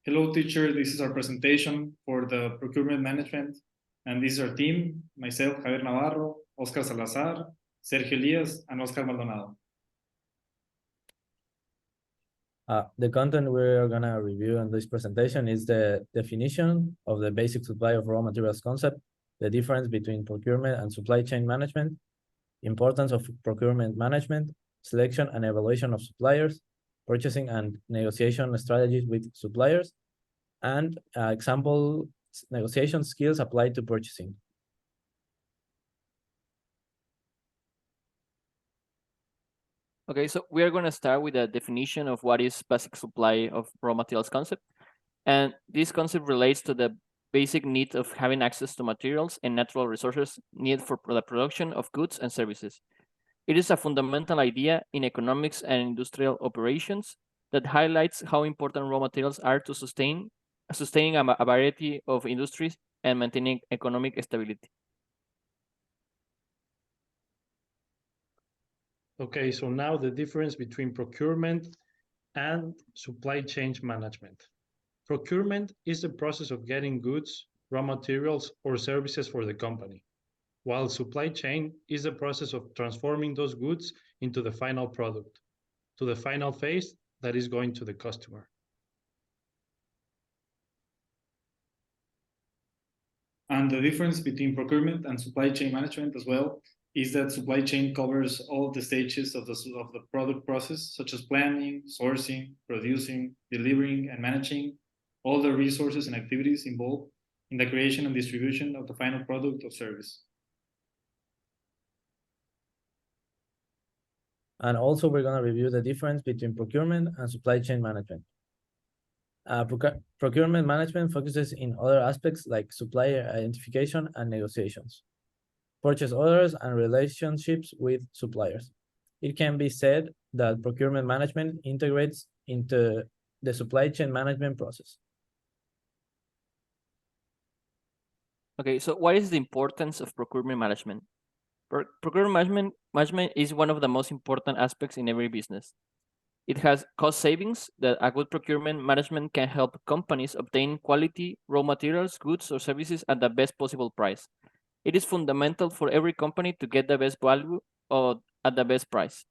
Hello, teacher. This is our presentation for the procurement management. And this is our team, myself, Javier Navarro, Oscar Salazar, Sergio Elias, and Oscar Maldonado. The content we're going to review in this presentation is the definition of the basic supply of raw materials concept, the difference between procurement and supply chain management, importance of procurement management, selection and evaluation of suppliers, purchasing and negotiation strategies with suppliers, and example negotiation skills applied to purchasing. Okay, so we are going to start with a definition of what is basic supply of raw materials concept. And this concept relates to the basic need of having access to materials and natural resources needed for the production of goods and services. It is a fundamental idea in economics and industrial operations that highlights how important raw materials are to sustaining a variety of industries and maintaining economic stability. Okay, so now the difference between procurement and supply chain management. Procurement is the process of getting goods, raw materials, or services for the company, while supply chain is the process of transforming those goods into the final product, to the final phase that is going to the customer. And the difference between procurement and supply chain management as well is that supply chain covers all the stages of the product process, such as planning, sourcing, producing, delivering, and managing all the resources and activities involved in the creation and distribution of the final product or service. And also we're going to review the difference between procurement and supply chain management. Procurement management focuses in other aspects like supplier identification and negotiations, purchase orders, and relationships with suppliers. It can be said that procurement management integrates into the supply chain management process. Okay, so what is the importance of procurement management? Procurement management is one of the most important aspects in every business. It has cost savings that a good procurement management can help companies obtain quality raw materials, goods, or services at the best possible price. It is fundamental for every company to get the best value or at the best price.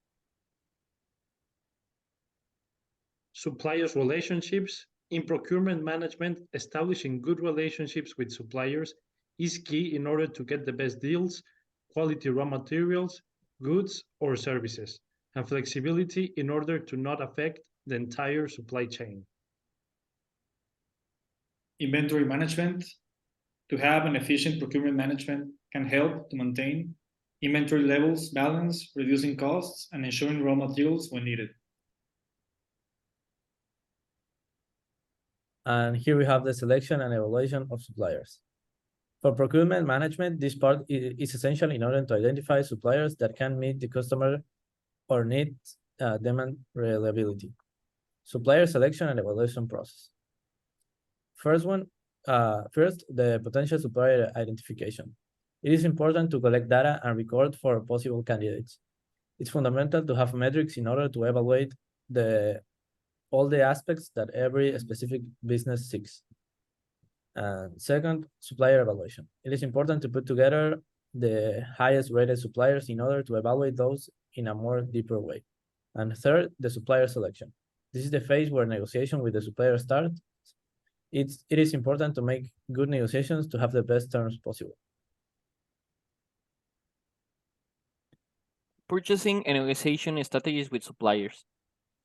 Suppliers' relationships. In procurement management, establishing good relationships with suppliers is key in order to get the best deals, quality raw materials, goods, or services, and flexibility in order to not affect the entire supply chain. Inventory management. To have an efficient procurement management can help to maintain inventory levels balanced, reducing costs, and ensuring raw materials when needed. And here we have the selection and evaluation of suppliers. For procurement management, this part is essential in order to identify suppliers that can meet the customer or needs demand reliability. Supplier selection and evaluation process. First, the potential supplier identification. It is important to collect data and record for possible candidates. It's fundamental to have metrics in order to evaluate all the aspects that every specific business seeks. And second, supplier evaluation. It is important to put together the highest rated suppliers in order to evaluate those in a more deeper way. And third, the supplier selection. This is the phase where negotiation with the supplier starts. It is important to make good negotiations to have the best terms possible. Purchasing and negotiation strategies with suppliers.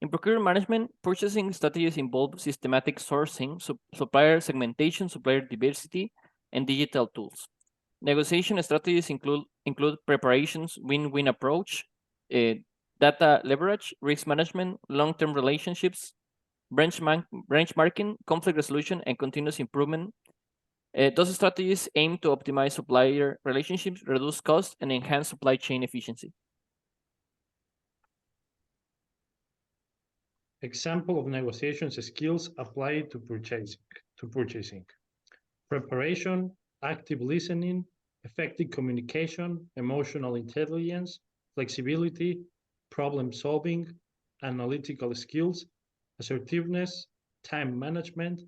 In procurement management, purchasing strategies involve systematic sourcing, supplier segmentation, supplier diversity, and digital tools. Negotiation strategies include preparations, win-win approach, data leverage, risk management, long-term relationships, benchmarking, conflict resolution, and continuous improvement. Those strategies aim to optimize supplier relationships, reduce costs, and enhance supply chain efficiency. Example of negotiations skills applied to purchasing. Preparation, active listening, effective communication, emotional intelligence, flexibility, problem solving, analytical skills, assertiveness, time management,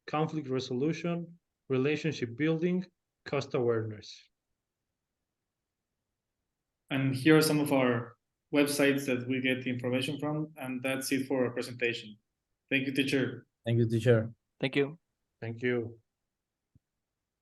conflict resolution, relationship building, cost awareness. And here are some of our websites that we get the information from, and that's it for our presentation. Thank you, teacher. Thank you, teacher. Thank you. Thank you.